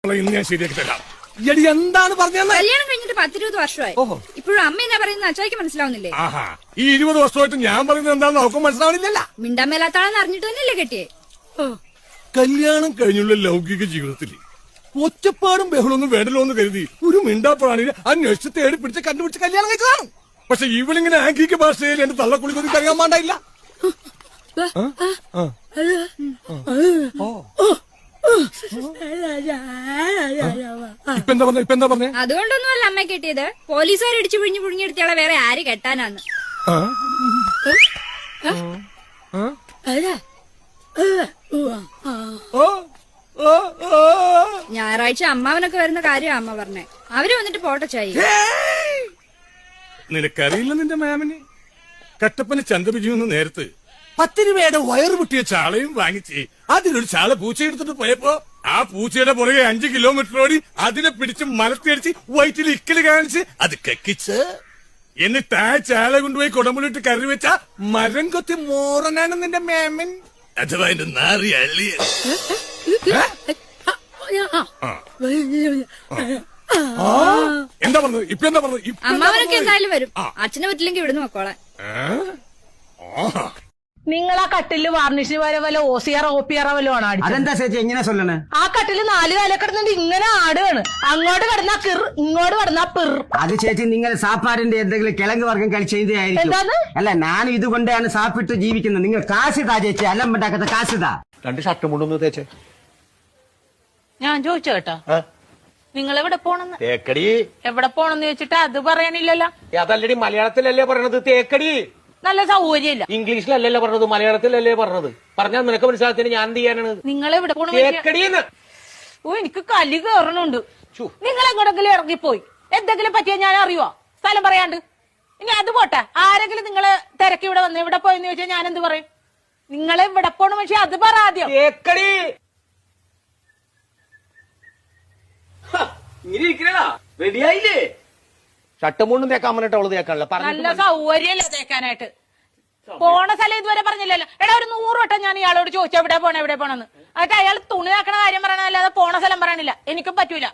ഇന്ന് ഞാൻ ശരിയാക്കി തരാം. എടി എന്താണ് പറഞ്ഞത്? കല്യാണം കഴിഞ്ഞിട്ട് 10-20 വർഷമായി. ഇപ്പോഴും അമ്മ എന്നാ പറയുന്നത് അച്ചായിക്ക് മനസ്സിലാവുന്നില്ലേ? ആഹാ, ഈ 20 വർഷമായിട്ട് ഞാൻ പറയുന്നത് എന്താണെന്ന് അവർക്ക് മനസ്സിലാവണില്ലല്ല. മിണ്ടാമേലാത്താളെന്ന് അറിഞ്ഞിട്ട് തന്നെയല്ലേ കെട്ടിയേ? കല്യാണം കഴിഞ്ഞുള്ള ലൗകിക ജീവിതത്തിൽ ഒച്ചപ്പാടും ബഹളമൊന്നും വേണ്ടല്ലോ എന്ന് കരുതി ഒരു മിണ്ടാപ്പാണിന് അന്വേഷിച്ച് തേടി പിടിച്ച് കണ്ടുപിടിച്ച് കല്യാണം കഴിച്ചതാണ്. പക്ഷെ ഇവളിങ്ങനെ ആംഗിക ഭാഷയിൽ എന്റെ തള്ളക്കുളിക്കൊന്നും അറിയാൻ പാടില്ല. ഇപ്പെന്താ പറഞ്ഞേ? അതുകൊണ്ടൊന്നുമല്ല അമ്മ കെട്ടിയത്. പോലീസുകാർ ഇടിച്ചു പിഴിഞ്ഞു പുഴുങ്ങിയെടുത്തയാളെ വേറെ ആര് കെട്ടാനാന്ന്? ഞായറാഴ്ച അമ്മാവനൊക്കെ വരുന്ന കാര്യം അമ്മ പറഞ്ഞേ. അവര് വന്നിട്ട് പോട്ടച്ചായി. നിനക്കറിയില്ല നിന്റെ മാമിന്? കട്ടപ്പന ചന്തപിജിന്ന് നേരത്ത് 10 രൂപയുടെ വയറ് പൊട്ടിയ ചാളയും വാങ്ങിച്ച് അതിലൊരു ചാള പൂച്ച എടുത്തിട്ട് പോയപ്പോ ആ പൂച്ചയുടെ പുറകെ 5 കിലോമീറ്റർ ഓടി അതിനെ പിടിച്ച് മലത്തിയടിച്ച് വയറ്റിൽ ഇക്കല് കാണിച്ച് അത് കക്കിച്ച് എന്നിട്ട് ആ ചാള കൊണ്ടുപോയി കുടമ്പുളിട്ട് കറി വെച്ച മരം കൊത്തി മോറനാണ് നിന്റെ മാമൻ. അഥവാ എന്റെ നാറി അള്ളിയ. എന്താ പറഞ്ഞത്? ഇപ്പൊ എന്താ പറഞ്ഞത്? അമ്മാവനൊക്കെ എന്തായാലും വരും. അച്ഛനെ പറ്റില്ലെങ്കിൽ ഇവിടുന്ന് നോക്കോളാൻ. നിങ്ങൾ ആ കട്ടില് വാർണിഷ് വല്ല OCR OPR വല്ലോ ആണ് അടിച്ചത്? അതെന്താ ചേച്ചി എങ്ങനെ சொல்லണേ? ആ കട്ടില് 4 കാല കിടന്നിട്ട് ഇങ്ങനെ ആടുകയാണ്. അങ്ങോട്ട് കിടന്നാ കിർ, ഇങ്ങോട്ട് കിടന്നാ പിർ. അത് ചേച്ചി നിങ്ങൾ സാപ്പാടിന്റെ എന്തെങ്കിലും കിഴങ്ങ് വർഗം കഴിച്ചതായിരിക്കും. എന്താണ്? അല്ല, ഞാൻ ഇതുകൊണ്ടാണ് സാപ്പിട്ട് ജീവിക്കുന്നത്. നിങ്ങൾ കാശിതാ ചേച്ചി, അല്ലമ്പണ്ടാക്കത്തെ കാശിതാ. 2 ഷർട്ട് മുണ്ടൊന്ന് തേച്ചേ. ഞാൻ ചോദിച്ചു കേട്ടോ, നിങ്ങൾ എവിടെ പോണെന്ന്? തേക്കടി. എവിടെ പോണെന്ന് ചോദിച്ചിട്ട് അത് പറയണില്ലല്ലോ. അതല്ലടി, മലയാളത്തിലല്ലേ പറഞ്ഞത് തേക്കടി? നല്ല സൗകര്യമില്ല. ഇംഗ്ലീഷിലല്ലല്ലോ പറഞ്ഞത്, മലയാളത്തിലല്ലേ പറഞ്ഞത്. പറഞ്ഞാൽ നിനക്ക് മനസ്സിലാത്തിന് ഞാൻ എന്ത് ചെയ്യാനാണ്? നിങ്ങൾ എവിടെ പോണ? തേക്കടിന്ന്. ഓ, എനിക്ക് കലി കയറണുണ്ട്. നിങ്ങൾ എങ്ങോട്ടെങ്കിലും ഇറങ്ങിപ്പോയി എന്തെങ്കിലും പറ്റിയാ ഞാൻ അറിയുവോ? സ്ഥലം പറയാണ്ട്. ഇനി അത് പോട്ടെ, ആരെങ്കിലും നിങ്ങള് തിരക്കി ഇവിടെ വന്ന് ഇവിടെ പോയെന്ന് ചോദിച്ചാൽ ഞാൻ എന്ത് പറയും? നിങ്ങളെ ഇവിടെ പോണ പക്ഷെ അത് പറ ആദ്യം. തേക്കടി. ഇങ്ങനെ ഇരിക്കണ റെഡിയായില്ലേ? ഷർട്ട് മുണ്ടും തേക്കാൻ പറഞ്ഞിട്ട് അവള് തേക്കാനല്ല. നല്ല സൗകര്യല്ല തേക്കാനായിട്ട്. പോണ സ്ഥലം ഇതുവരെ പറഞ്ഞില്ലല്ലോ. എടാ, ഒരു 100 വട്ടം ഞാൻ ഇയാളോട് ചോദിച്ചു എവിടെ പോണെന്ന്. എന്നിട്ട് അയാൾ തുണി ആക്കണ കാര്യം പറയണല്ലാതെ പോണ സ്ഥലം പറയണില്ല. എനിക്കും പറ്റൂല.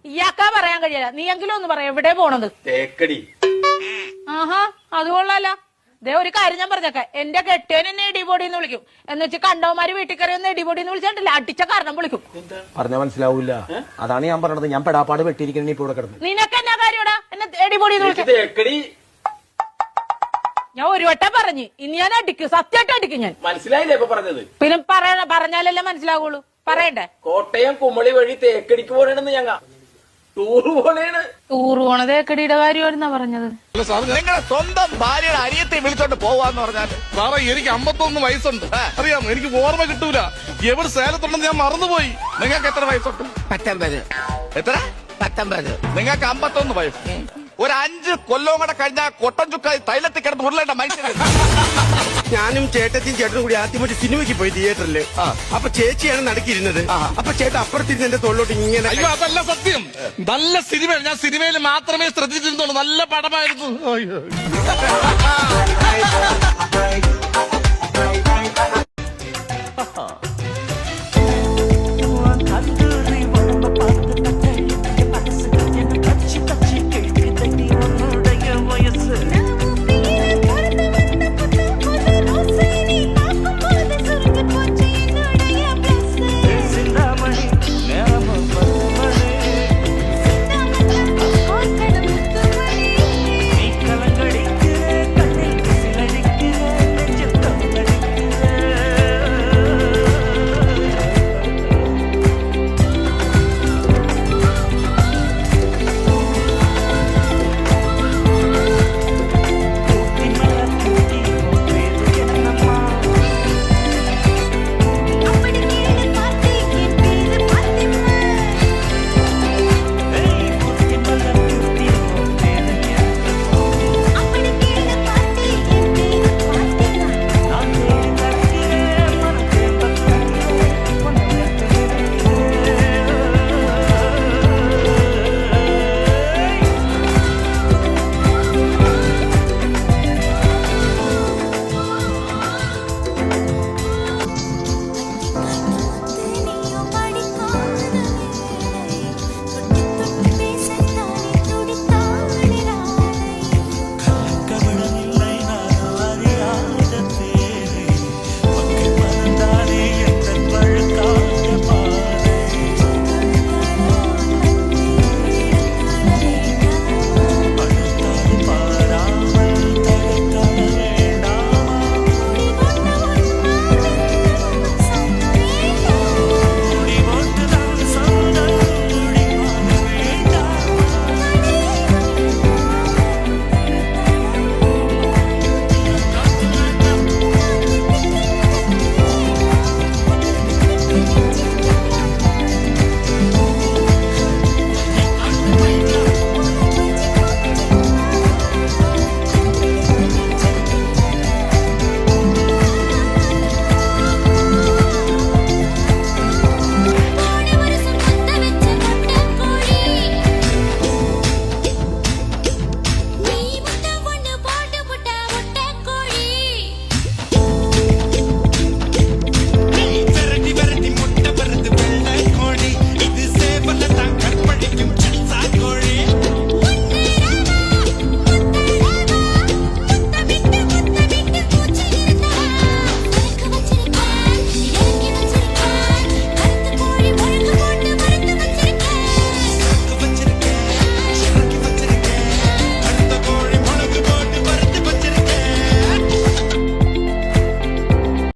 ഇയാൾക്കാ പറയാൻ കഴിയില്ല. നീ എങ്കിലും ഒന്ന് പറയാം എവിടെ പോണത്? തേക്കടി. ആഹാ, അത് കൊള്ളാലോ. ദേ ഒരു കാര്യം ഞാൻ പറഞ്ഞേക്ക, എന്റെ കെട്ടിയൻ എന്നെ ഇടിപൊടി എന്ന് വിളിക്കും. എന്ന് വെച്ച് കണ്ടവന്മാര് വീട്ടിൽ കയറി ഒന്ന് ഇടിപൊടി എന്ന് വിളിച്ചിട്ടില്ല, അടിച്ച കാരണം വിളിക്കും. പറഞ്ഞാൽ മനസ്സിലാവൂല. അതാണ് ഞാൻ പറഞ്ഞത്. ഞാൻ പെടാപ്പാട് വെട്ടിയിരിക്കണ ഇപ്പൊ ഇവിടെ കിടന്നു. നിനക്ക് എന്നാ കാര്യടാ എന്നെ ഇടിപൊടി എന്ന് വിളിക്കും? തേക്കടി. ഞാൻ ഒരു വട്ടം പറഞ്ഞു, ഇനി ഞാൻ അടിക്കും, സത്യമായിട്ട് അടിക്കും ഞാൻ. മനസ്സിലായില്ലേ ഇപ്പൊ പറഞ്ഞത്? പിന്നെ പറഞ്ഞാലല്ലേ മനസ്സിലാവുള്ളൂ. പറയണ്ടേ? കോട്ടയം കുമളി വഴി തേക്കടിക്ക് പോകണെന്ന് ഞങ്ങ ടൂറ് പോണേണ്. ടൂറ് പോണ തേക്കടിയുടെ കാര്യമായിരുന്നാ പറഞ്ഞത്. നിങ്ങളുടെ സ്വന്തം ഭാര്യയുടെ അനിയത്തെ വിളിച്ചോണ്ട് പോവാന്ന് പറഞ്ഞാൽ സാറേ, എനിക്ക് 51 വയസ്സുണ്ട്. അറിയാം, എനിക്ക് ഓർമ്മ കിട്ടൂല. എവിടെ സേലത്തുണ്ടെന്ന് ഞാൻ മറന്നുപോയി. നിങ്ങൾക്ക് എത്ര വയസ്സുണ്ട്? 19. എത്ര? 19. നിങ്ങൾക്ക് 51 വയസ്സ്. ഒരു 5 കൊല്ലവും കൂടെ കഴിഞ്ഞാൽ കൊട്ടൻ ചുക്കായി തൈലത്തിൽ കിടന്ന് ഉരുളേണ്ട മനുഷ്യൻ. ഞാനും ചേട്ടനും കൂടി ആദ്യമായിട്ട് സിനിമയ്ക്ക് പോയി തിയേറ്ററില്. അപ്പൊ ചേച്ചിയാണ് നടുക്കിയിരുന്നത്. അപ്പൊ ചേട്ടൻ അപ്പുറത്തിരുന്ന് എന്റെ തോളിലോട്ട് ഇങ്ങനെ. അയ്യോ, അതല്ല സത്യം. നല്ല സിനിമ. ഞാൻ സിനിമയിൽ മാത്രമേ ശ്രദ്ധിച്ചിരുന്നുള്ളൂ. നല്ല പടമായിരുന്നു. അയ്യോ.